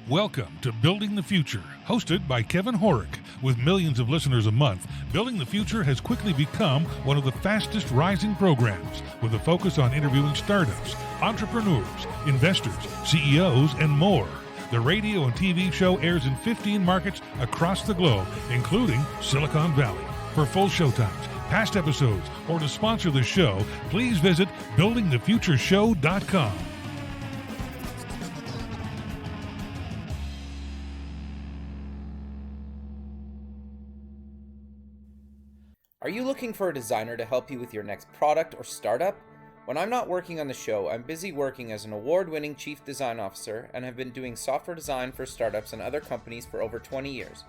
Welcome to Building the Future, hosted by Kevin Horrick. With millions of listeners a month, Building the Future has quickly become one of the fastest rising programs, with a focus on interviewing startups, entrepreneurs, investors, CEOs, and more. The radio and TV show airs in 15 markets across the globe, including Silicon Valley. For full showtimes, past episodes, or to sponsor the show, please visit buildingthefutureshow.com. Are you looking for a designer to help you with your next product or startup? When I'm not working on the show, I'm busy working as an award-winning chief design officer and have been doing software design for startups and other companies for over 20 years.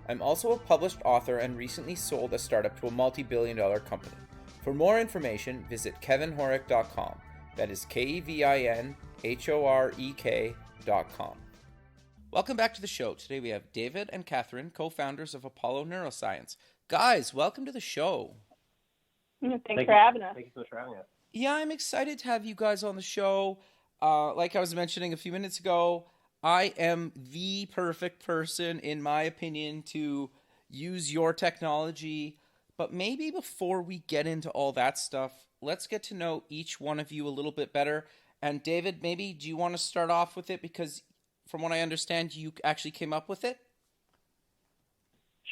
I'm also a published author and recently sold a startup to a multi-billion-dollar company. For more information, visit kevinhorrick.com. That is KEVINHOREK.com. Welcome back to the show. Today we have David and Kathryn, co-founders of Apollo Neuroscience. Guys, welcome to the show. Thanks for having us. Thank you so much for having us. Yeah, I'm excited to have you guys on the show. Like I was mentioning a few minutes ago, I am the perfect person, in my opinion, to use your technology. But maybe before we get into all that stuff, let's get to know each one of you a little bit better. And David, maybe do you want to start off with it? Because from what I understand, you actually came up with it.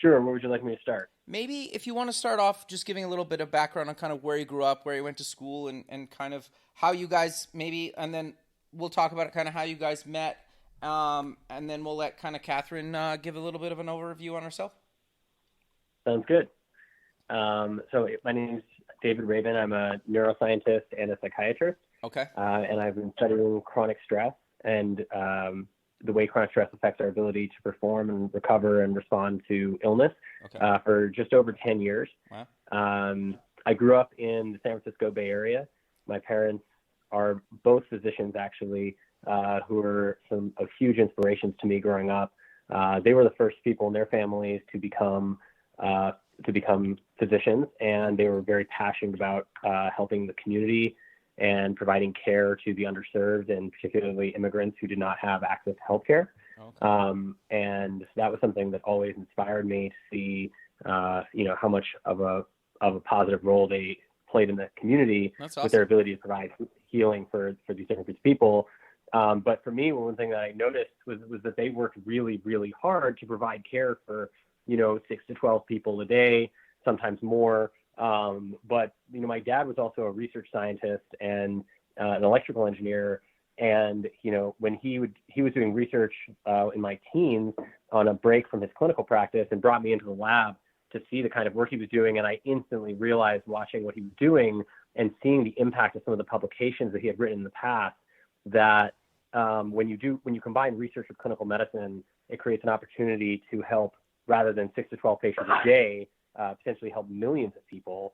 Sure. Where would you like me to start? Maybe if you want to start off just giving a little bit of background on kind of where you grew up, where you went to school, and kind of how you guys maybe, and then we'll talk about kind of how you guys met, and then we'll let kind of Kathryn give a little bit of an overview on herself. Sounds good. So my name is David Rabin. I'm a neuroscientist and a psychiatrist. Okay. And I've been studying chronic stress and the way chronic stress affects our ability to perform and recover and respond to illness for just over 10 years. Wow. I grew up in the San Francisco Bay Area. My parents are both physicians, actually, who were some of huge inspirations to me growing up. They were the first people in their families to become physicians, and they were very passionate about helping the community and providing care to the underserved, and particularly immigrants who did not have access to healthcare. Okay. And that was something that always inspired me to see, how much of a positive role they played in the community. That's awesome. With their ability to provide healing for these different groups of people. But for me, one thing that I noticed was that they worked really, really hard to provide care for, 6 to 12 people a day, sometimes more. But my dad was also a research scientist and an electrical engineer, and when he was doing research in my teens on a break from his clinical practice, and brought me into the lab to see the kind of work he was doing, and I instantly realized, watching what he was doing and seeing the impact of some of the publications that he had written in the past, that when you combine research with clinical medicine, it creates an opportunity to help, rather than 6 to 12 patients a day, potentially help millions of people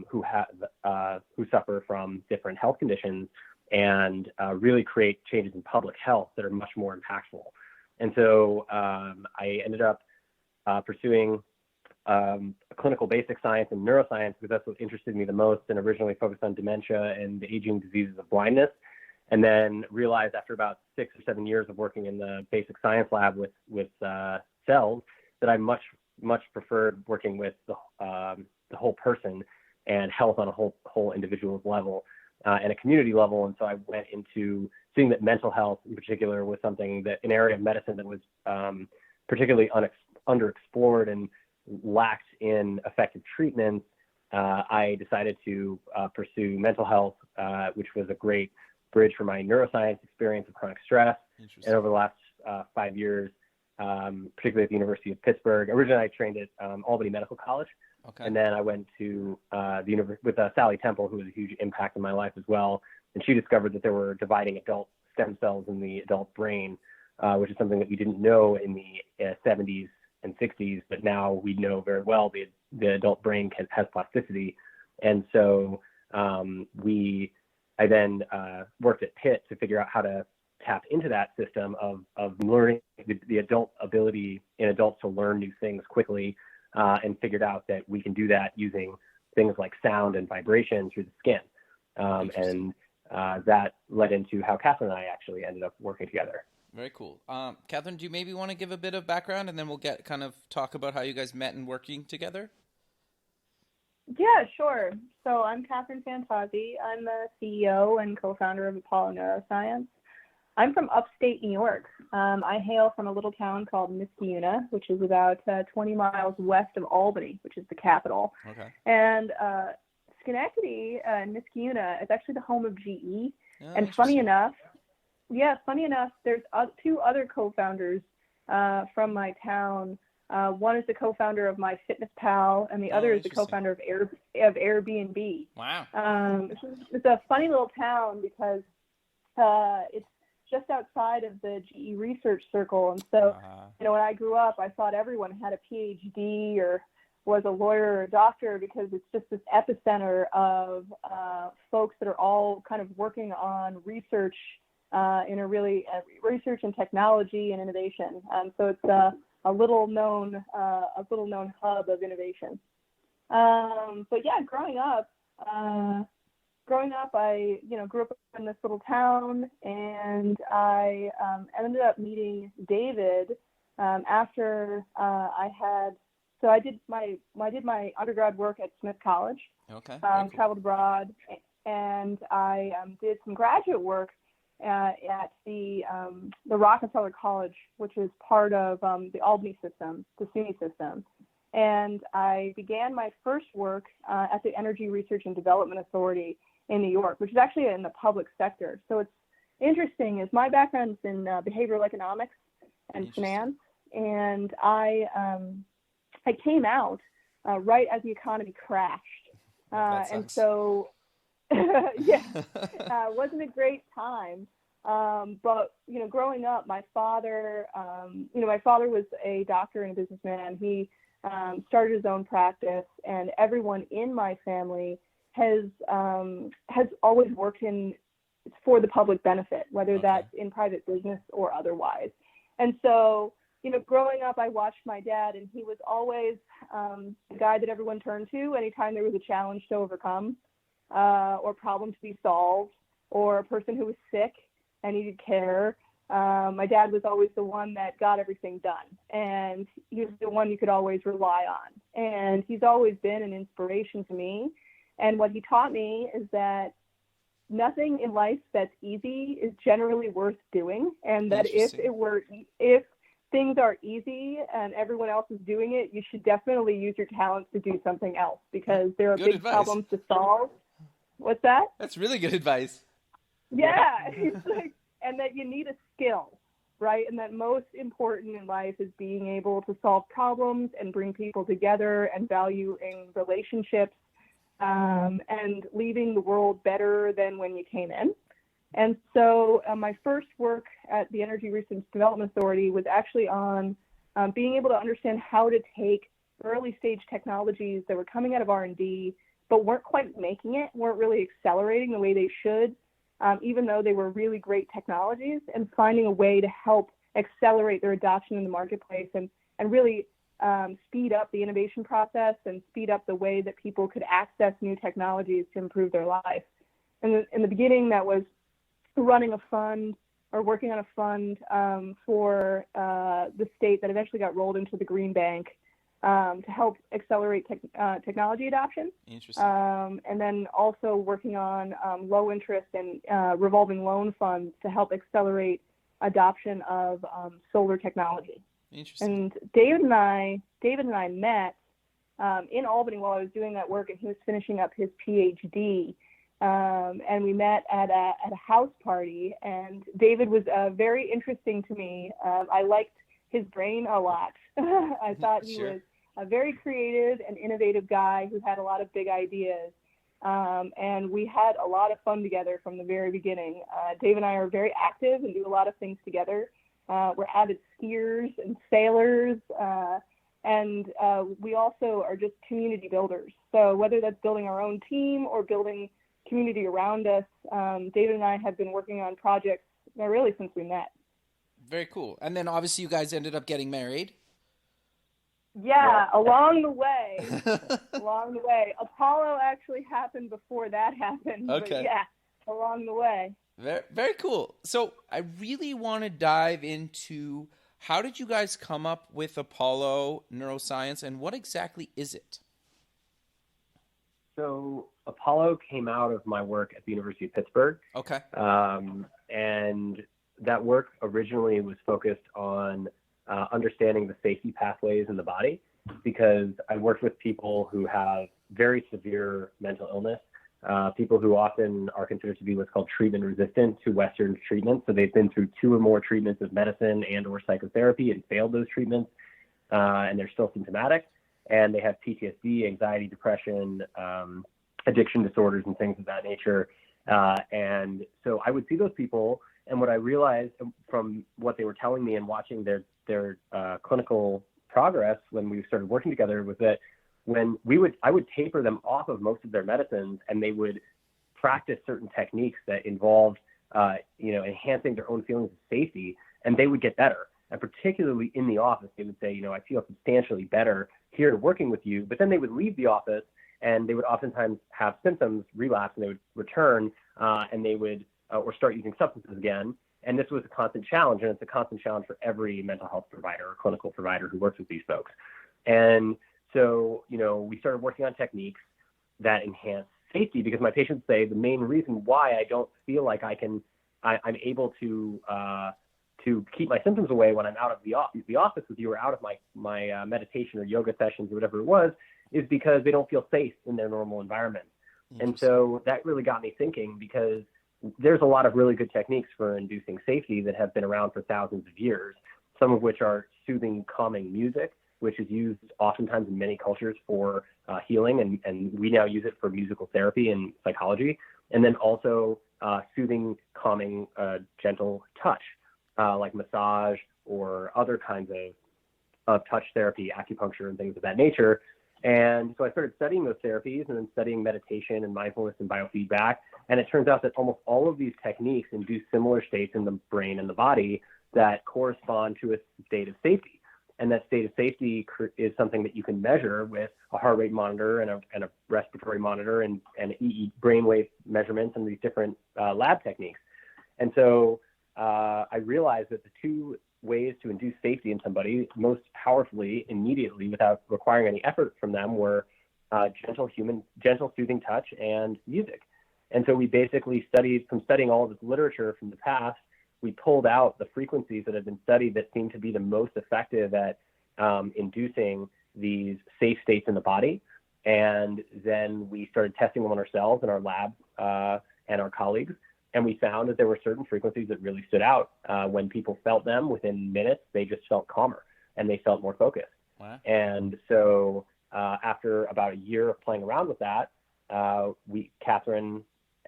who suffer from different health conditions, and really create changes in public health that are much more impactful. And so I ended up pursuing clinical basic science and neuroscience, because that's what interested me the most, and originally focused on dementia and the aging diseases of blindness. And then realized after about 6 or 7 years of working in the basic science lab with cells, that I much preferred working with the whole person and health on a whole individual's level and a community level. And so I went into seeing that mental health in particular was something that, an area of medicine that was particularly underexplored and lacked in effective treatments. I decided to pursue mental health, which was a great bridge for my neuroscience experience of chronic stress. And over the last 5 years, particularly at the University of Pittsburgh. Originally, I trained at Albany Medical College, and then I went to the university with Sally Temple, who was a huge impact in my life as well. And she discovered that there were dividing adult stem cells in the adult brain, which is something that we didn't know in the 70s and 60s, but now we know very well the adult brain has plasticity. And so I then worked at Pitt to figure out how to tap into that system of learning the adult ability in adults to learn new things quickly, and figured out that we can do that using things like sound and vibration through the skin. And that led into how Kathryn and I actually ended up working together. Very cool. Kathryn, do you maybe want to give a bit of background, and then we'll talk about how you guys met and working together? Yeah, sure. So I'm Kathryn Fantauzzia. I'm the CEO and co-founder of Apollo Neuroscience. I'm from upstate New York. I hail from a little town called Niskayuna, which is about 20 miles west of Albany, which is the capital. Okay. And Schenectady, Niskayuna, is actually the home of GE. Oh, and funny enough, there's two other co-founders from my town. One is the co-founder of MyFitnessPal, and the other is the co-founder of Airbnb. Wow. It's a funny little town because it's just outside of the GE research circle. And so, when I grew up, I thought everyone had a PhD or was a lawyer or a doctor, because it's just this epicenter of folks that are all kind of working on research in a really research and technology and innovation. So it's a little known hub of innovation. But yeah, growing up, I grew up in this little town, and I ended up meeting David after I did my undergrad work at Smith College. Okay. Traveled abroad, and I did some graduate work at the Rockefeller College, which is part of the Albany system, the SUNY system. And I began my first work at the Energy Research and Development Authority in New York, which is actually in the public sector. So it's interesting, is my background is in behavioral economics and finance, and I came out right as the economy crashed. And so, it wasn't a great time. But, growing up, my father was a doctor and a businessman. He started his own practice, and everyone in my family has always worked for the public benefit, whether that's in private business or otherwise. And so, growing up, I watched my dad, and he was always the guy that everyone turned to anytime there was a challenge to overcome, or problem to be solved, or a person who was sick and needed care. My dad was always the one that got everything done, and he was the one you could always rely on. And he's always been an inspiration to me. And what he taught me is that nothing in life that's easy is generally worth doing, and that if things are easy and everyone else is doing it, you should definitely use your talents to do something else, because there are big problems to solve. What's that? That's really good advice. Yeah. And that you need a skill, right? And that most important in life is being able to solve problems and bring people together and valuing relationships, and leaving the world better than when you came in. And so my first work at the Energy Research Development Authority was actually on being able to understand how to take early stage technologies that were coming out of R&D, but weren't quite making it, weren't really accelerating the way they should, even though they were really great technologies, and finding a way to help accelerate their adoption in the marketplace and really speed up the innovation process and speed up the way that people could access new technologies to improve their life. And in the beginning, that was running a fund or working on a fund for the state that eventually got rolled into the Green Bank to help accelerate technology adoption. Interesting. And then also working on low interest and revolving loan funds to help accelerate adoption of solar technology. Interesting. And David and I met in Albany while I was doing that work, and he was finishing up his PhD. And we met at a house party, and David was very interesting to me. I liked his brain a lot. I thought he was a very creative and innovative guy who had a lot of big ideas. And we had a lot of fun together from the very beginning. Dave and I are very active and do a lot of things together. We're avid skiers and sailors, and we also are just community builders. So whether that's building our own team or building community around us, David and I have been working on projects really since we met. Very cool. And then obviously you guys ended up getting married. Yeah, along the way. Apollo actually happened before that happened. Okay. But yeah, along the way. Very, very cool. So I really want to dive into how did you guys come up with Apollo Neuroscience and what exactly is it? So Apollo came out of my work at the University of Pittsburgh. Okay. And that work originally was focused on understanding the safety pathways in the body, because I worked with people who have very severe mental illness, people who often are considered to be what's called treatment resistant to Western treatments. So they've been through 2 or more treatments of medicine and or psychotherapy and failed those treatments, and they're still symptomatic. And they have PTSD, anxiety, depression, addiction disorders, and things of that nature. And so I would see those people, and what I realized from what they were telling me and watching their clinical progress when we started working together was that when I would taper them off of most of their medicines, and they would practice certain techniques that involved, enhancing their own feelings of safety, and they would get better. And particularly in the office, they would say, I feel substantially better here working with you. But then they would leave the office, and they would oftentimes have symptoms relapse, and they would return, and they would or start using substances again. And this was a constant challenge, and it's a constant challenge for every mental health provider or clinical provider who works with these folks. And so, we started working on techniques that enhance safety, because my patients say the main reason why I don't feel like I'm able to keep my symptoms away when I'm out of the office with you, or out of my meditation or yoga sessions or whatever it was, is because they don't feel safe in their normal environment. And so that really got me thinking, because there's a lot of really good techniques for inducing safety that have been around for thousands of years, some of which are soothing, calming music, which is used oftentimes in many cultures for healing, and we now use it for musical therapy and psychology. And then also soothing, calming, gentle touch, like massage or other kinds of touch therapy, acupuncture, and things of that nature. And so I started studying those therapies, and then studying meditation and mindfulness and biofeedback. And it turns out that almost all of these techniques induce similar states in the brain and the body that correspond to a state of safety. And that state of safety is something that you can measure with a heart rate monitor and a respiratory monitor and EEG brainwave measurements and these different lab techniques. And so I realized that the 2 ways to induce safety in somebody most powerfully, immediately, without requiring any effort from them, were gentle soothing touch and music. And so we basically studying all of this literature from the past, we pulled out the frequencies that have been studied that seem to be the most effective at inducing these safe states in the body. And then we started testing them on ourselves in our lab and our colleagues. And we found that there were certain frequencies that really stood out. When people felt them, within minutes, they just felt calmer and they felt more focused. Wow. And so after about a year of playing around with that, Kathryn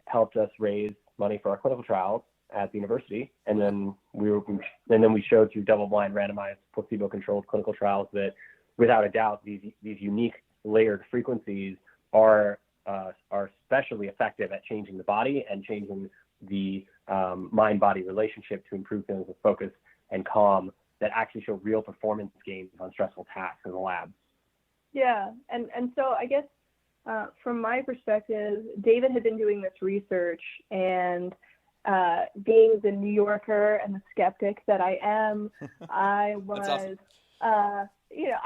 helped us raise money for our clinical trials at the university. And then we showed through double-blind, randomized, placebo-controlled clinical trials that, without a doubt, these unique layered frequencies are especially effective at changing the body and changing the mind-body relationship to improve feelings of focus and calm that actually show real performance gains on stressful tasks in the lab. Yeah, and so I guess from my perspective, David had been doing this research, and being the New Yorker and the skeptic that I am, I was, awesome. I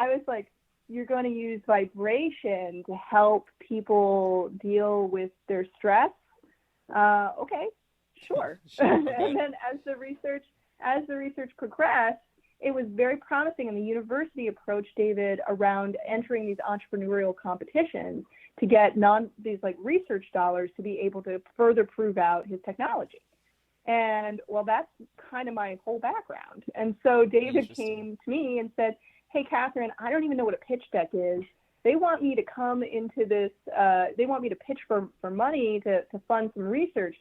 was like, you're going to use vibration to help people deal with their stress? Okay, sure. And then as the research progressed, it was very promising, and the university approached David around entering these entrepreneurial competitions to get these research dollars to be able to further prove out his technology. And well, that's kind of my whole background. And so David came to me and said, hey, Kathryn, I don't even know what a pitch deck is. They want me to come into this, they want me to pitch for money to fund some research.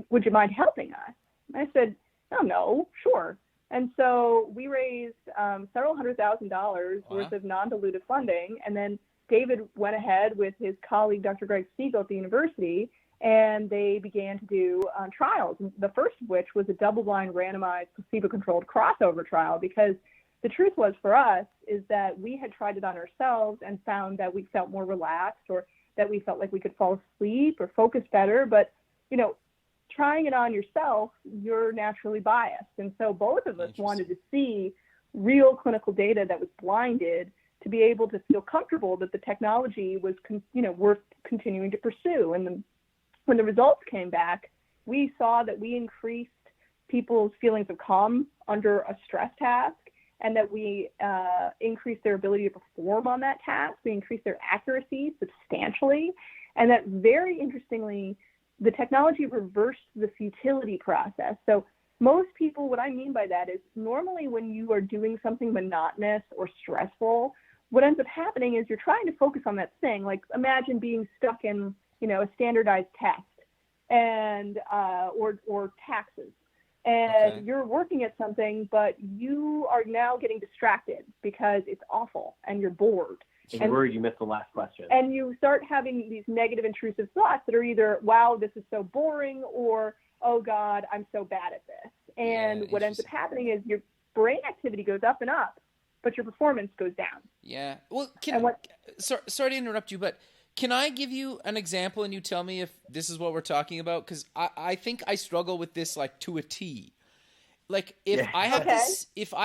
Would you mind helping us? And I said, oh, no, sure. And so we raised several $100,000 worth of non-dilutive funding. And then David went ahead with his colleague, Dr. Greg Siegel at the university, and they began to do trials. The first of which was a double-blind, randomized, placebo-controlled crossover trial, because the truth was for us is that we had tried it on ourselves and found that we felt more relaxed, or that we felt like we could fall asleep or focus better. But, trying it on yourself, you're naturally biased. And so both of us wanted to see real clinical data that was blinded to be able to feel comfortable that the technology was, worth continuing to pursue. And when the results came back, we saw that we increased people's feelings of calm under a stress task, and that we increased their ability to perform on that task. We increased their accuracy substantially. And that, very interestingly, the technology reversed the futility process. So most people, what I mean by that is, normally when you are doing something monotonous or stressful, what ends up happening is you're trying to focus on that thing. Like, imagine being stuck in, a standardized test and or taxes. And you're working at something, but you are now getting distracted because it's awful and you're bored. And you're worried you missed the last question. And you start having these negative intrusive thoughts that are either, wow, this is so boring, or, oh God, I'm so bad at this. And what ends up happening is your brain activity goes up and up, but your performance goes down. Yeah. Well, sorry to interrupt you, but can I give you an example and you tell me if this is what we're talking about? Because I think I struggle with this like to a T. Like if I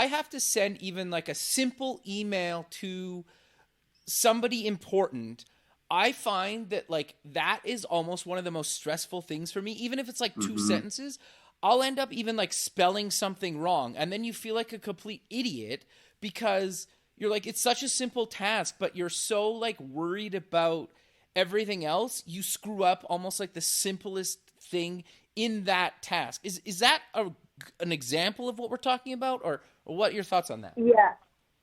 have to send even like a simple email to somebody important, I find that like that is almost one of the most stressful things for me. Even if it's like two sentences, I'll end up even like spelling something wrong. And then you feel like a complete idiot because you're like, it's such a simple task, but you're so like worried about everything else, you screw up almost like the simplest thing in that task. Is that an example of what we're talking about, or what are your thoughts on that? Yeah,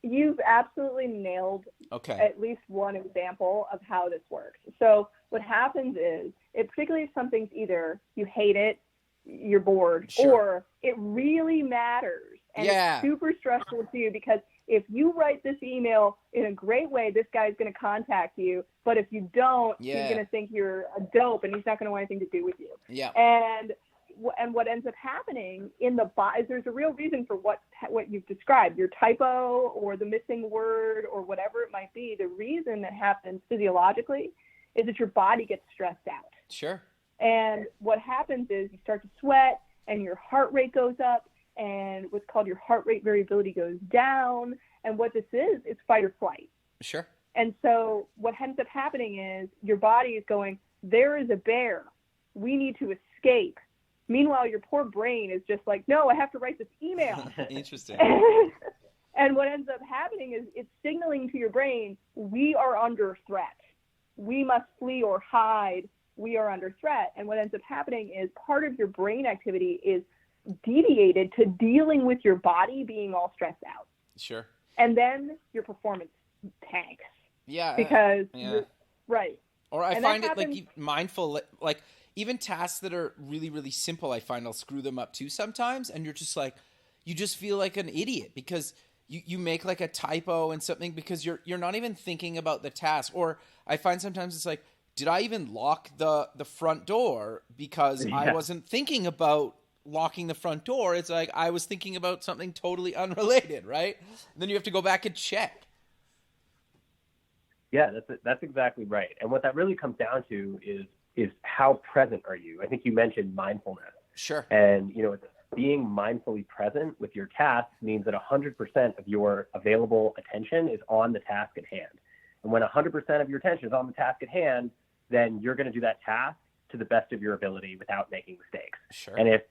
you've absolutely nailed at least one example of how this works. So what happens is, particularly if something's either you hate it, you're bored, or it really matters and it's super stressful to you, because if you write this email in a great way, this guy's going to contact you. But if you don't, he's going to think you're a dope and he's not going to want anything to do with you. Yeah. And what ends up happening in the body, there's a real reason for what you've described, your typo or the missing word or whatever it might be. The reason that happens physiologically is that your body gets stressed out. Sure. And what happens is you start to sweat and your heart rate goes up, and what's called your heart rate variability goes down. And what this is, it's fight or flight. Sure. And so what ends up happening is your body is going, there is a bear. We need to escape. Meanwhile, your poor brain is just like, no, I have to write this email. Interesting. And what ends up happening is it's signaling to your brain, we are under threat. We must flee or hide. We are under threat. And what ends up happening is part of your brain activity is deviated to dealing with your body being all stressed out. Sure. And then your performance tanks. Yeah. Because right. Or I find it like mindful, like even tasks that are really, really simple, I find I'll screw them up too sometimes. And you're just like, you just feel like an idiot because you make like a typo and something because you're not even thinking about the task. Or I find sometimes it's like, did I even lock the front door because I wasn't thinking about locking the front door? It's like I was thinking about something totally unrelated, right? And then you have to go back and check. Yeah, that's exactly right. And what that really comes down to is how present are you? I think you mentioned mindfulness. Sure. And being mindfully present with your tasks means that 100% of your available attention is on the task at hand. And when 100% of your attention is on the task at hand, then you're going to do that task to the best of your ability without making mistakes. Sure. And if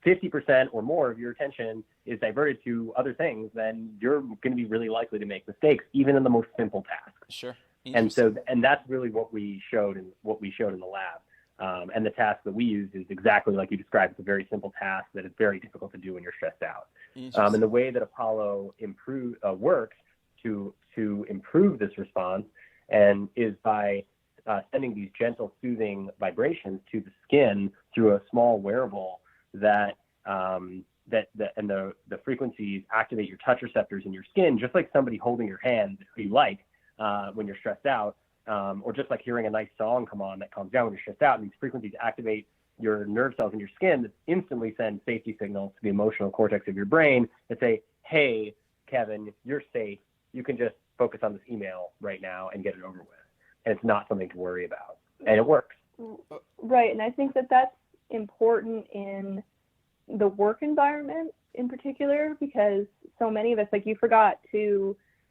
50% or more of your attention is diverted to other things, then you're going to be really likely to make mistakes, even in the most simple tasks. Sure. And that's really what we showed in the lab. And the task that we use is exactly like you described. It's a very simple task that is very difficult to do when you're stressed out. And the way that Apollo works to improve this response is by sending these gentle, soothing vibrations to the skin through a small wearable that the frequencies activate your touch receptors in your skin, just like somebody holding your hand who you like when you're stressed out, or just like hearing a nice song come on that calms down when you're stressed out. And these frequencies activate your nerve cells in your skin that instantly send safety signals to the emotional cortex of your brain that say, hey, Kevin, you're safe. You can just focus on this email right now and get it over with. And it's not something to worry about. And it works. Right. And I think that's important in the work environment in particular, because so many of us, like, you forget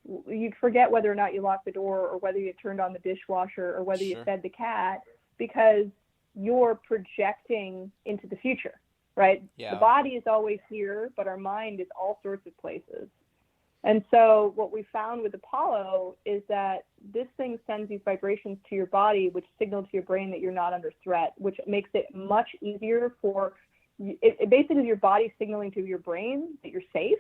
whether or not you locked the door, or whether you turned on the dishwasher, or whether you fed the cat, because you're projecting into the future, right? Yeah. The body is always here, but our mind is all sorts of places. And so what we found with Apollo is that this thing sends these vibrations to your body, which signal to your brain that you're not under threat, which makes it much easier for it basically is your body signaling to your brain that you're safe,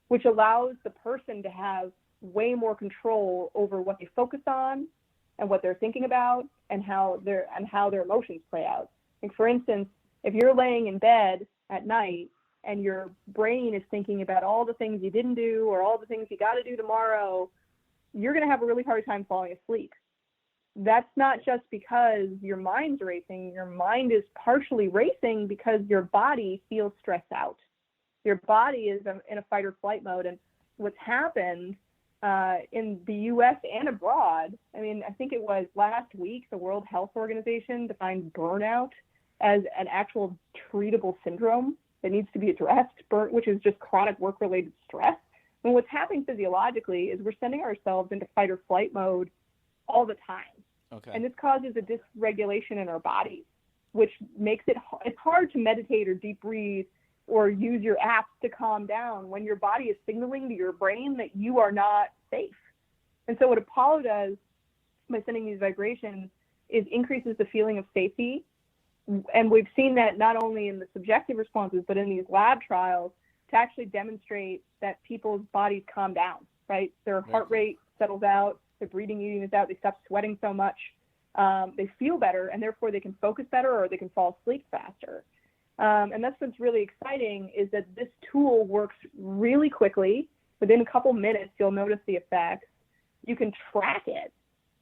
which allows the person to have way more control over what they focus on and what they're thinking about, and how their emotions play out. Like, for instance, if you're laying in bed at night and your brain is thinking about all the things you didn't do or all the things you got to do tomorrow, you're going to have a really hard time falling asleep. That's not just because your mind's racing. Your mind is partially racing because your body feels stressed out. Your body is in a fight or flight mode. And what's happened in the U.S. and abroad, I mean, I think it was last week, the World Health Organization defined burnout as an actual treatable syndrome that needs to be addressed, which is just chronic work-related stress. And what's happening physiologically is we're sending ourselves into fight or flight mode all the time. Okay. And this causes a dysregulation in our bodies, which makes it's hard to meditate or deep breathe or use your apps to calm down when your body is signaling to your brain that you are not safe. And so what Apollo does by sending these vibrations is increases the feeling of safety. And we've seen that not only in the subjective responses, but in these lab trials to actually demonstrate that people's bodies calm down, right? Their heart rate settles out, their breathing evens out, they stop sweating so much, they feel better, and therefore they can focus better or they can fall asleep faster. And that's what's really exciting, is that this tool works really quickly. Within a couple minutes, you'll notice the effects. You can track it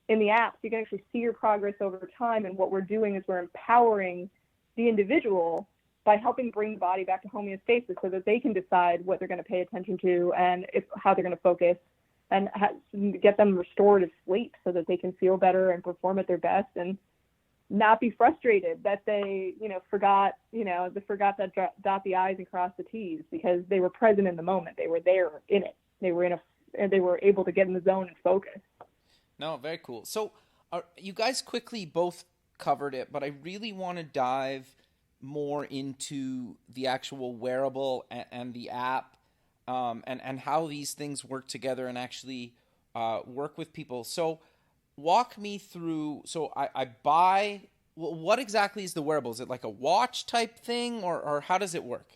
in the app. You can actually see your progress over time. And what we're doing is we're empowering the individual by helping bring the body back to homeostasis so that they can decide what they're going to pay attention to and how they're going to focus, and get them restorative sleep so that they can feel better and perform at their best, and not be frustrated that they, forgot to dot the I's and cross the T's, because they were present in the moment. They were there in it. They were able to get in the zone and focus. No, very cool. So you guys quickly both covered it, but I really want to dive more into the actual wearable and the app, and how these things work together and actually work with people. So walk me through. So I buy. What exactly is the wearable? Is it like a watch type thing, or how does it work?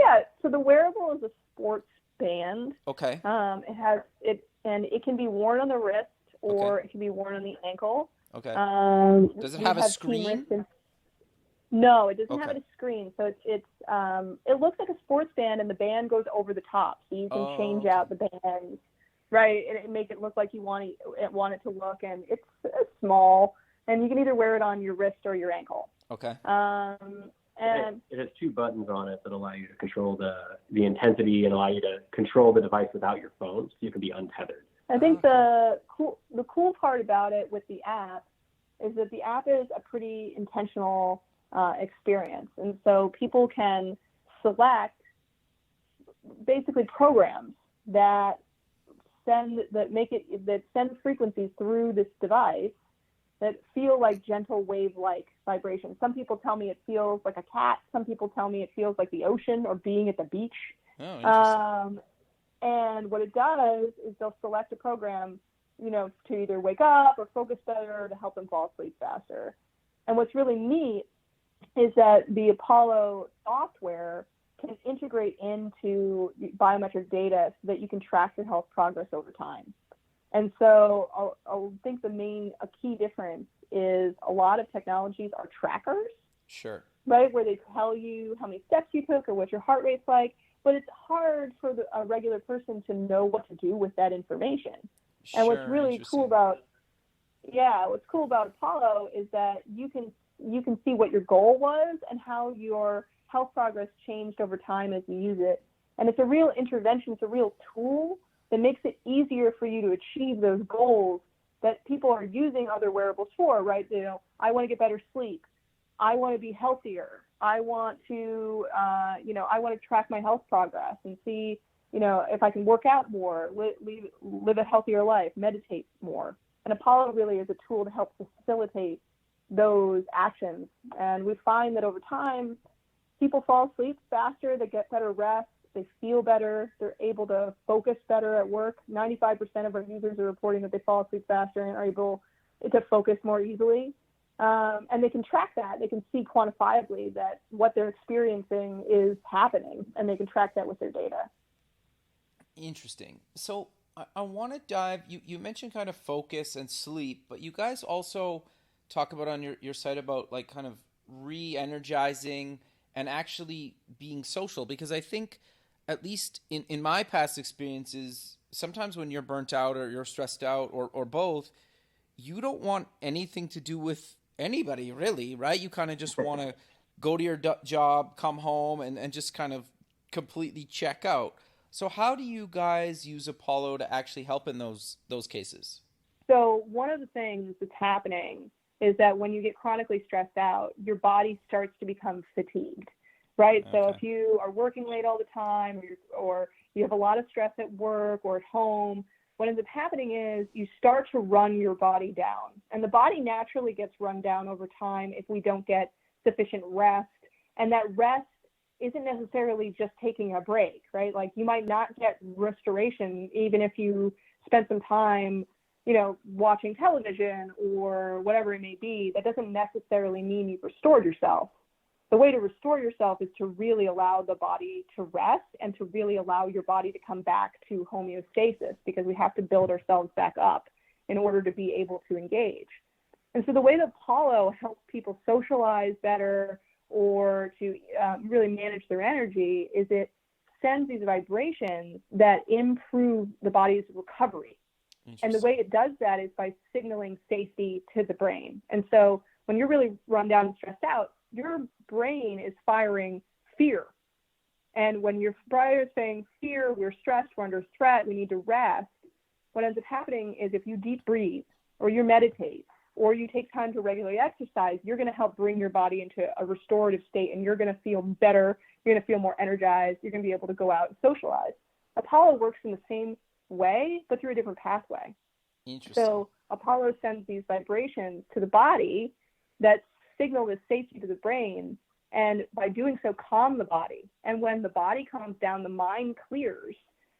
Yeah. So the wearable is a sports band. Okay. And it can be worn on the wrist, or it can be worn on the ankle. Okay. Does it have a screen? No, it doesn't have a screen. So it looks like a sports band, and the band goes over the top, so you can change out the band, right, and make it look like you want it to look. And it's small, and you can either wear it on your wrist or your ankle. Okay. And it has two buttons on it that allow you to control the intensity and allow you to control the device without your phone, so you can be untethered. I think the cool part about it with the app is that the app is a pretty intentional experience, and so people can select basically programs that send frequencies through this device that feel like gentle wave-like vibrations. Some people tell me it feels like a cat. Some people tell me it feels like the ocean or being at the beach. Oh, interesting. And what it does is they'll select a program, to either wake up or focus better, or to help them fall asleep faster. And what's really neat is that the Apollo software can integrate into biometric data so that you can track your health progress over time. And so I think a key difference is a lot of technologies are trackers. Sure. Right, where they tell you how many steps you took or what your heart rate's like, but it's hard for a regular person to know what to do with that information. Sure, and what's really cool about Apollo is that you can see what your goal was and how your health progress changed over time as you use it. And it's a real intervention, it's a real tool that makes it easier for you to achieve those goals that people are using other wearables for, right? I want to get better sleep. I want to be healthier. I want to, I want to track my health progress and see, if I can work out more, live a healthier life, meditate more. And Apollo really is a tool to help facilitate those actions. And we find that over time, people fall asleep faster, they get better rest, they feel better, they're able to focus better at work. 95% of our users are reporting that they fall asleep faster and are able to focus more easily. And they can track that. They can see quantifiably that what they're experiencing is happening, and they can track that with their data. Interesting. So I want to dive, you mentioned kind of focus and sleep, but you guys also talk about on your site about like kind of re-energizing and actually being social, because I think at least in my past experiences, sometimes when you're burnt out or you're stressed out or both, you don't want anything to do with anybody really, right? You kind of just want to go to your job, come home and just kind of completely check out. So how do you guys use Apollo to actually help in those cases? So one of the things that's happening is that when you get chronically stressed out, your body starts to become fatigued, right? Okay. So if you are working late all the time or you have a lot of stress at work or at home, what ends up happening is you start to run your body down. And the body naturally gets run down over time if we don't get sufficient rest. And that rest isn't necessarily just taking a break, right? Like you might not get restoration even if you spend some time, watching television or whatever it may be. That doesn't necessarily mean you've restored yourself. The way to restore yourself is to really allow the body to rest and to really allow your body to come back to homeostasis, because we have to build ourselves back up in order to be able to engage. And so the way that Apollo helps people socialize better or to really manage their energy is it sends these vibrations that improve the body's recovery. And the way it does that is by signaling safety to the brain. And so when you're really run down and stressed out, your brain is firing fear. And when your brain is saying fear, we're stressed, we're under threat, we need to rest, what ends up happening is if you deep breathe or you meditate or you take time to regularly exercise, you're going to help bring your body into a restorative state, and you're going to feel better, you're going to feel more energized, you're going to be able to go out and socialize. Apollo works in the same way, but through a different pathway. Interesting. So Apollo sends these vibrations to the body that signal this safety to the brain, and by doing so calm the body. And when the body calms down, the mind clears,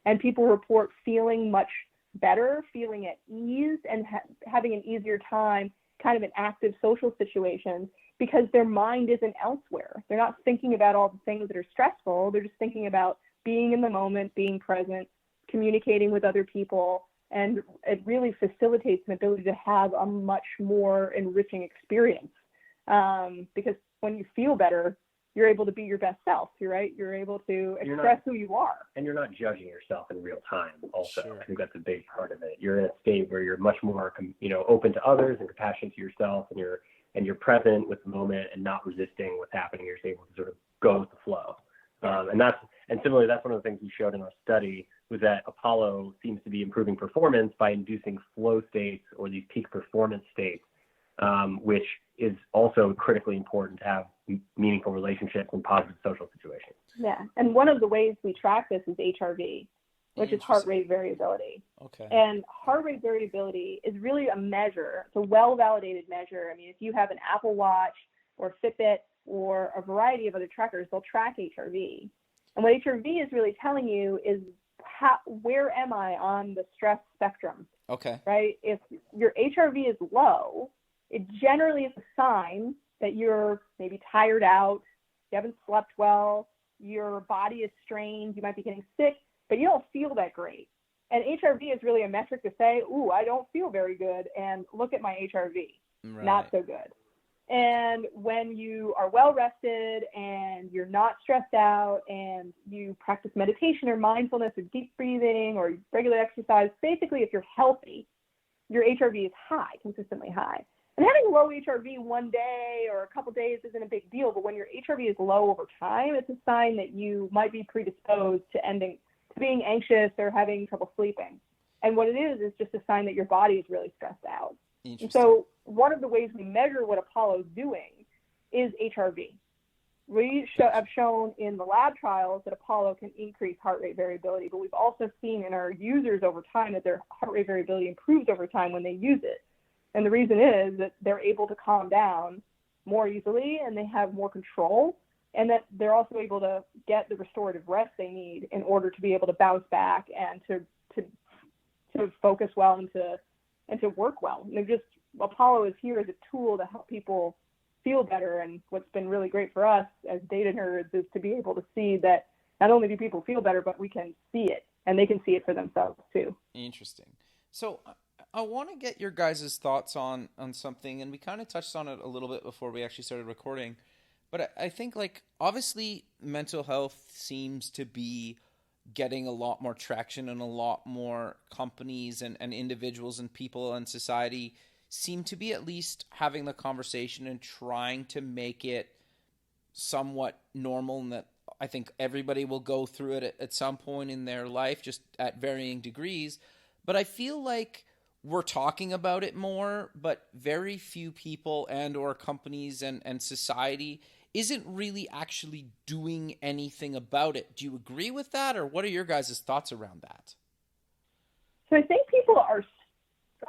and people report feeling much better, feeling at ease, and having an easier time kind of in active social situations, because their mind isn't elsewhere. They're not thinking about all the things that are stressful. They're just thinking about being in the moment, being present, communicating with other people, and it really facilitates an ability to have a much more enriching experience. Because when you feel better, you're able to be your best self, right? You're able to express who you are. And you're not judging yourself in real time also. Sure. I think that's a big part of it. You're in a state where you're much more, open to others and compassionate to yourself, and you're present with the moment and not resisting what's happening. You're able to sort of go with the flow. And similarly, that's one of the things we showed in our study, was that Apollo seems to be improving performance by inducing flow states or these peak performance states, which is also critically important to have meaningful relationships and positive social situations. Yeah, and one of the ways we track this is HRV, which is heart rate variability. Okay. And heart rate variability is really a measure. It's a well-validated measure. I mean, if you have an Apple Watch or Fitbit or a variety of other trackers, they'll track HRV. And what HRV is really telling you is where am I on the stress spectrum? Okay. Right? If your HRV is low, it generally is a sign that you're maybe tired out, you haven't slept well, your body is strained, you might be getting sick, but you don't feel that great. And HRV is really a metric to say, ooh, I don't feel very good, and look at my HRV. Right. Not so good. And when you are well rested and you're not stressed out and you practice meditation or mindfulness or deep breathing or regular exercise, basically if you're healthy, your HRV is high, consistently high. And having low HRV one day or a couple days isn't a big deal, but when your HRV is low over time, it's a sign that you might be predisposed to being anxious or having trouble sleeping. And what it is just a sign that your body is really stressed out. And so one of the ways we measure what Apollo is doing is HRV. We have shown in the lab trials that Apollo can increase heart rate variability, but we've also seen in our users over time that their heart rate variability improves over time when they use it. And the reason is that they're able to calm down more easily and they have more control, and that they're also able to get the restorative rest they need in order to be able to bounce back and to focus well and to work well. And Apollo is here as a tool to help people feel better. And what's been really great for us as data nerds is to be able to see that not only do people feel better, but we can see it and they can see it for themselves too. Interesting. So I want to get your guys' thoughts on something, and we kind of touched on it a little bit before we actually started recording, but I think, like, obviously mental health seems to be getting a lot more traction, and a lot more companies and individuals and people and society seem to be at least having the conversation and trying to make it somewhat normal, and that I think everybody will go through it at some point in their life, just at varying degrees. But I feel like we're talking about it more, but very few people and or companies and society isn't really actually doing anything about it. Do you agree with that, or what are your guys' thoughts around that? So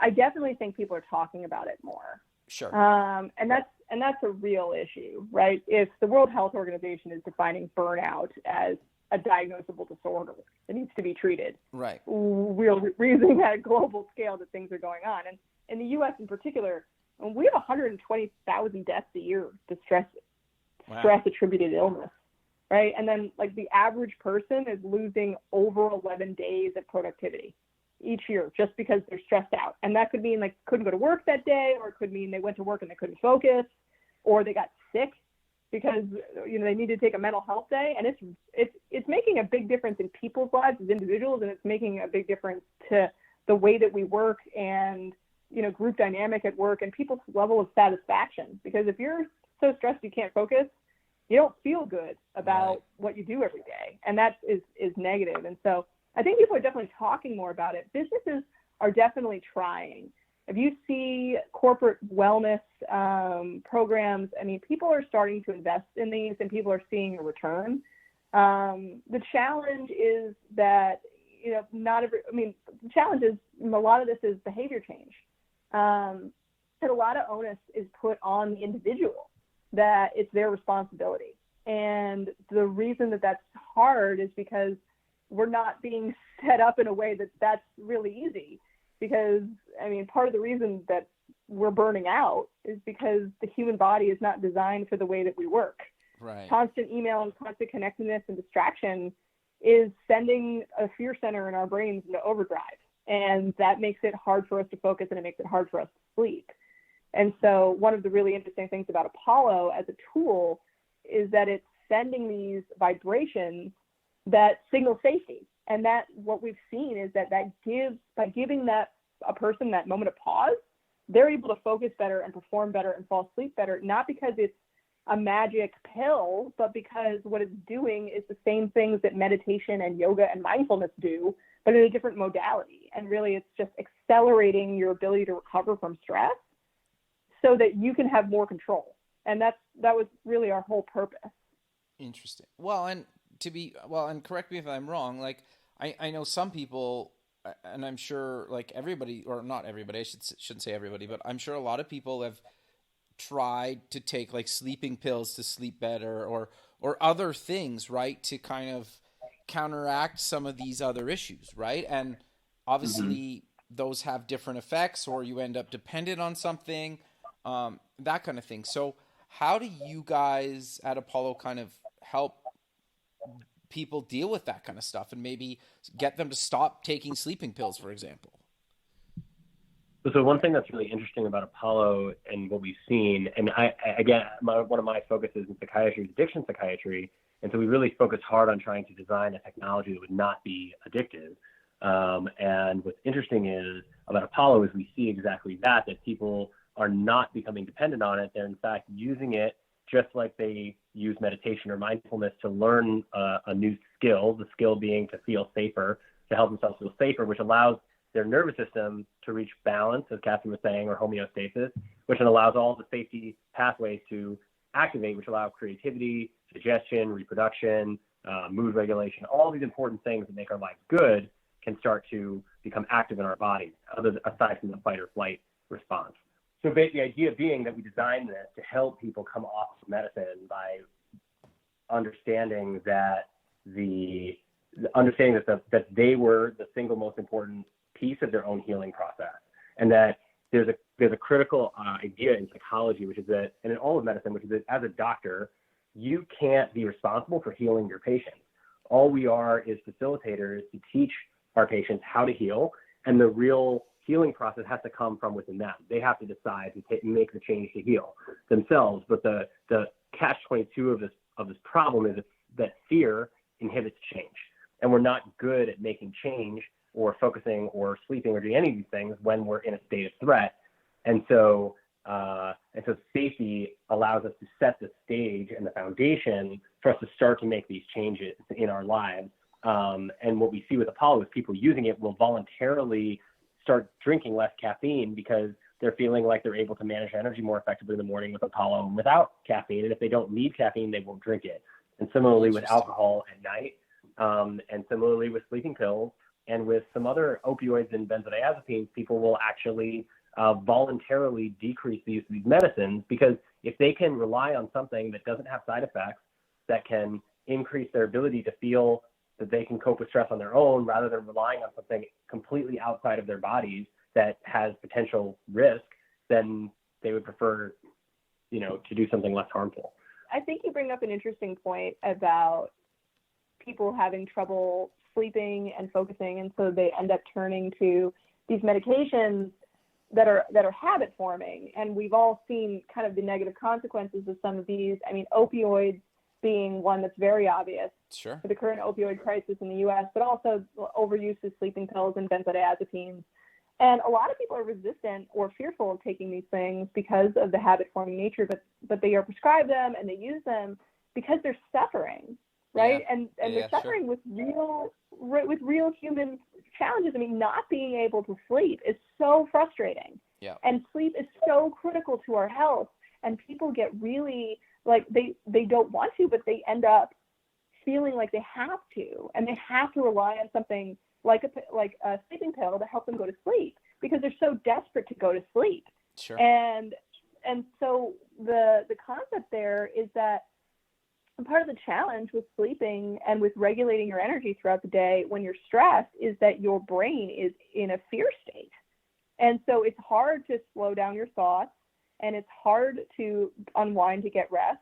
I definitely think people are talking about it more. Sure. And that's a real issue, right? If the World Health Organization is defining burnout as a diagnosable disorder that needs to be treated, right, we're reasoning at a global scale that things are going on. And in the U.S. in particular, we have 120,000 deaths a year to stress attributed illness, right? And then, like, the average person is losing over 11 days of productivity each year just because they're stressed out. And that could mean like couldn't go to work that day, or it could mean they went to work and they couldn't focus, or they got sick because they need to take a mental health day. And it's making a big difference in people's lives as individuals, and it's making a big difference to the way that we work and group dynamic at work and people's level of satisfaction. Because if you're so stressed you can't focus, you don't feel good about what you do every day, and that is negative. And so I think people are definitely talking more about it. Businesses are definitely trying. If you see corporate wellness programs, I mean, people are starting to invest in these and people are seeing a return. The challenge is that, the challenge is a lot of this is behavior change. And a lot of onus is put on the individual, that it's their responsibility. And the reason that that's hard is because we're not being set up in a way that's really easy. Because, part of the reason that we're burning out is because the human body is not designed for the way that we work. Right. Constant email and constant connectedness and distraction is sending a fear center in our brains into overdrive. And that makes it hard for us to focus, and it makes it hard for us to sleep. And so one of the really interesting things about Apollo as a tool is that it's sending these vibrations that signal safety. And that what we've seen is that gives, by giving a person that moment of pause, they're able to focus better and perform better and fall asleep better, not because it's a magic pill, but because what it's doing is the same things that meditation and yoga and mindfulness do, but in a different modality. And really it's just accelerating your ability to recover from stress so that you can have more control. And that was really our whole purpose. Interesting. Well, and correct me if I'm wrong, like I know some people, and I'm sure like everybody, or not everybody, I shouldn't say everybody, but I'm sure a lot of people have tried to take like sleeping pills to sleep better, or other things, right, to kind of counteract some of these other issues, right? And obviously those have different effects, or you end up dependent on something, that kind of thing. So how do you guys at Apollo kind of help people deal with that kind of stuff and maybe get them to stop taking sleeping pills, for example? So one thing that's really interesting about Apollo and what we've seen, and one of my focuses in psychiatry is addiction psychiatry, and so we really focus hard on trying to design a technology that would not be addictive. And what's interesting is about Apollo is we see exactly that people are not becoming dependent on it. They're in fact using it just like they use meditation or mindfulness to learn a new skill, the skill being to feel safer, to help themselves feel safer, which allows their nervous system to reach balance, as Kathryn was saying, or homeostasis, which then allows all the safety pathways to activate, which allow creativity, digestion, reproduction, mood regulation, all these important things that make our lives good can start to become active in our bodies, aside from the fight or flight response. So the idea being that we designed this to help people come off of medicine by understanding that that they were the single most important piece of their own healing process, and that there's a critical idea in psychology, which is that, and in all of medicine, which is that as a doctor, you can't be responsible for healing your patients. All we are is facilitators to teach our patients how to heal, and the real healing process has to come from within them. They have to decide to make the change to heal themselves. But the catch-22 of this problem is that fear inhibits change, and we're not good at making change or focusing or sleeping or doing any of these things when we're in a state of threat. And so safety allows us to set the stage and the foundation for us to start to make these changes in our lives. And what we see with Apollo is people using it will voluntarily start drinking less caffeine because they're feeling like they're able to manage energy more effectively in the morning with Apollo and without caffeine. And if they don't need caffeine, they won't drink it. And similarly with alcohol at night, and similarly with sleeping pills, and with some other opioids and benzodiazepines, people will actually voluntarily decrease the use of these medicines, because if they can rely on something that doesn't have side effects, that can increase their ability to feel that they can cope with stress on their own, rather than relying on something completely outside of their bodies that has potential risk, then they would prefer, to do something less harmful. I think you bring up an interesting point about people having trouble sleeping and focusing, and so they end up turning to these medications that are habit forming. And we've all seen kind of the negative consequences of some of these. I mean, opioids being one that's very obvious Sure. for the current opioid crisis in the U.S., but also overuse of sleeping pills and benzodiazepines. And a lot of people are resistant or fearful of taking these things because of the habit-forming nature, but they are prescribed them and they use them because they're suffering, right? Yeah. And they're suffering with real human challenges. I mean, not being able to sleep is so frustrating. Yeah. And sleep is so critical to our health. And people get really, like, they don't want to, but they end up feeling like they have to. And they have to rely on something like a sleeping pill to help them go to sleep, because they're so desperate to go to sleep. Sure. And so the concept there is that part of the challenge with sleeping and with regulating your energy throughout the day when you're stressed is that your brain is in a fear state. And so it's hard to slow down your thoughts, and it's hard to unwind to get rest,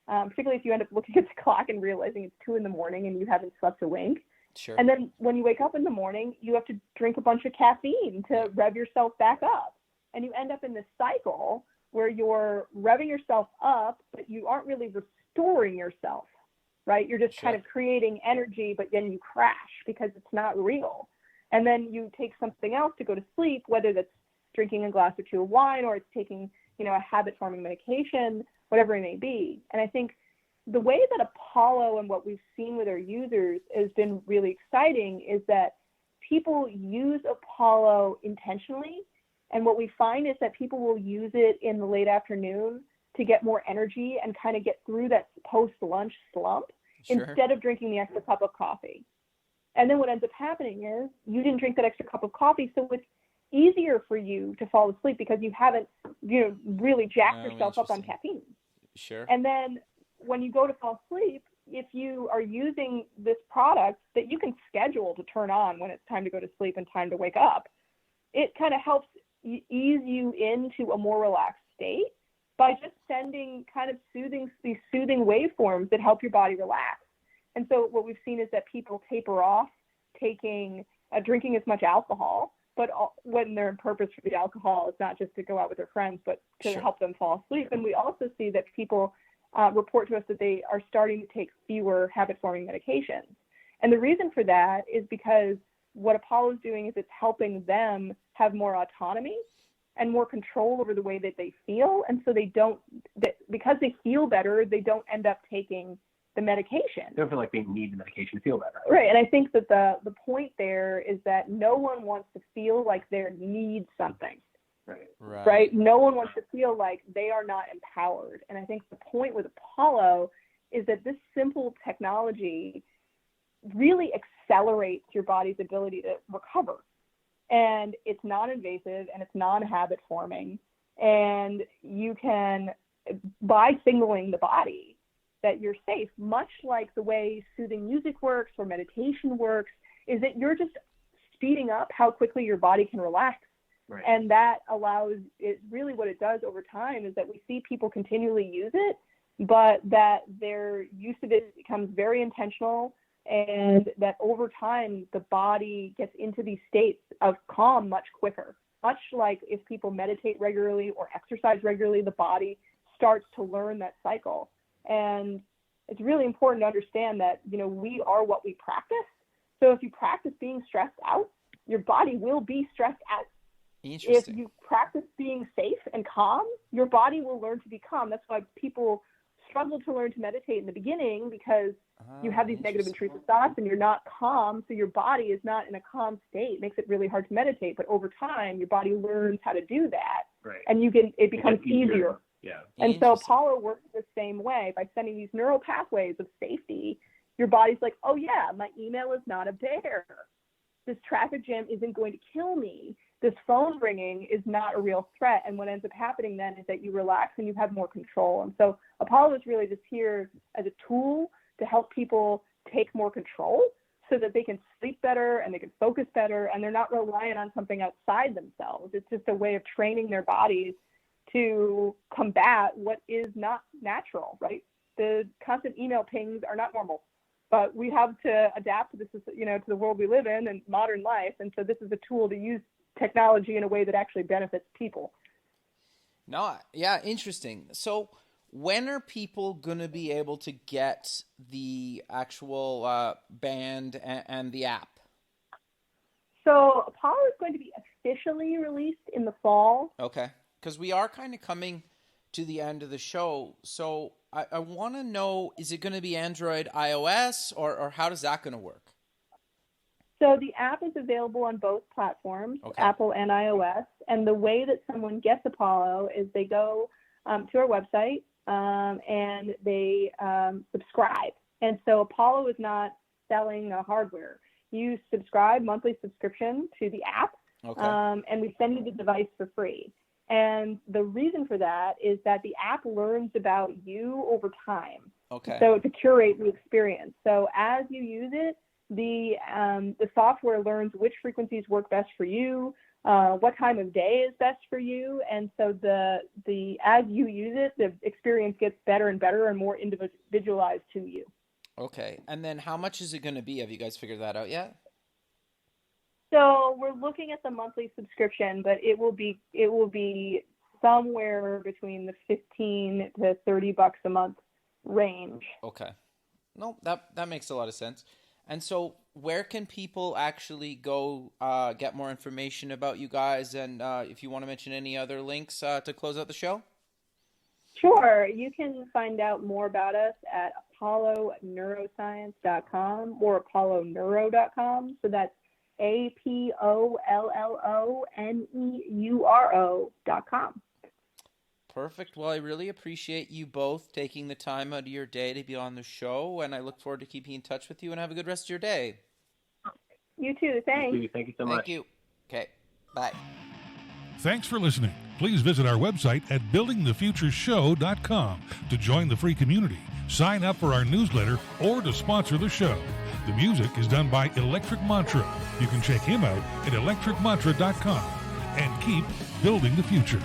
particularly if you end up looking at the clock and realizing it's 2 a.m. and you haven't slept a wink. Sure. And then when you wake up in the morning, you have to drink a bunch of caffeine to rev yourself back up. And you end up in this cycle where you're revving yourself up, but you aren't really restoring yourself, right? You're just kind of creating energy, but then you crash because it's not real. And then you take something else to go to sleep, whether that's drinking a glass or 2 of wine, or it's taking, a habit-forming medication, whatever it may be. And I think the way that Apollo and what we've seen with our users has been really exciting is that people use Apollo intentionally. And what we find is that people will use it in the late afternoon to get more energy and kind of get through that post-lunch slump instead of drinking the extra cup of coffee. And then what ends up happening is you didn't drink that extra cup of coffee, so it's easier for you to fall asleep because you haven't, really jacked yourself up on caffeine. Sure. And then when you go to fall asleep, if you are using this product that you can schedule to turn on when it's time to go to sleep and time to wake up, it kind of helps ease you into a more relaxed state by just sending kind of these soothing waveforms that help your body relax. And so what we've seen is that people taper off drinking as much alcohol, but when their purpose for the alcohol is not just to go out with their friends, but to help them fall asleep. And we also see that people report to us that they are starting to take fewer habit-forming medications. And the reason for that is because what Apollo is doing is it's helping them have more autonomy and more control over the way that they feel. And so because they feel better, they don't end up taking the medication. They don't feel like they need the medication to feel better. Right. And I think that the point there is that no one wants to feel like they need something. right? No one wants to feel like they are not empowered. And I think the point with Apollo is that this simple technology really accelerates your body's ability to recover. And it's non-invasive and it's non-habit forming. And you can, by signaling the body that you're safe, much like the way soothing music works or meditation works, is that you're just speeding up how quickly your body can relax. Right. And that allows it, really what it does over time is that we see people continually use it, but that their use of it becomes very intentional, and that over time the body gets into these states of calm much quicker. Much like if people meditate regularly or exercise regularly, the body starts to learn that cycle. And it's really important to understand that, you know, we are what we practice. So if you practice being stressed out, your body will be stressed out. If you practice being safe and calm, your body will learn to be calm. That's why people struggle to learn to meditate in the beginning, because you have these negative intrusive thoughts and you're not calm. So your body is not in a calm state. It makes it really hard to meditate. But over time, your body learns how to do that. Right. And it becomes easier. Yeah. And so Apollo works the same way by sending these neural pathways of safety. Your body's like, oh yeah, my email is not a bear. This traffic jam isn't going to kill me. This phone ringing is not a real threat. And what ends up happening then is that you relax and you have more control. And so Apollo is really just here as a tool to help people take more control so that they can sleep better and they can focus better, and they're not reliant on something outside themselves. It's just a way of training their bodies to combat what is not natural, right? The constant email pings are not normal, but we have to adapt to this, you know, to the world we live in and modern life. And so this is a tool to use technology in a way that actually benefits people. No, yeah, interesting. So when are people going to be able to get the actual band and the app? So Apollo is going to be officially released in the fall. Okay, because we are kind of coming to the end of the show. So I want to know, is it going to be Android, iOS, or how does that going to work? So the app is available on both platforms, okay. Apple and iOS. And the way that someone gets Apollo is they go to our website and they subscribe. And so Apollo is not selling hardware. You subscribe, monthly subscription to the app, okay. And we send you the device for free. And the reason for that is that the app learns about you over time. Okay. So to curate the experience. So as you use it, the software learns which frequencies work best for you, what time of day is best for you, and so the as you use it, the experience gets better and better and more individualized to you. Okay, and then how much is it going to be? Have you guys figured that out yet? So we're looking at the monthly subscription, but it will be somewhere between the $15 to $30 a month range. Okay, no, that makes a lot of sense. And so where can people actually go get more information about you guys? And if you want to mention any other links to close out the show? Sure. You can find out more about us at apolloneuroscience.com or apolloneuro.com. So that's APOLLONEURO.com. Perfect. Well, I really appreciate you both taking the time out of your day to be on the show, and I look forward to keeping in touch with you, and have a good rest of your day. You too. Thanks. Thank you so much. Thank you. Okay. Bye. Thanks for listening. Please visit our website at buildingthefutureshow.com to join the free community, sign up for our newsletter, or to sponsor the show. The music is done by Electric Mantra. You can check him out at electricmantra.com and keep building the future.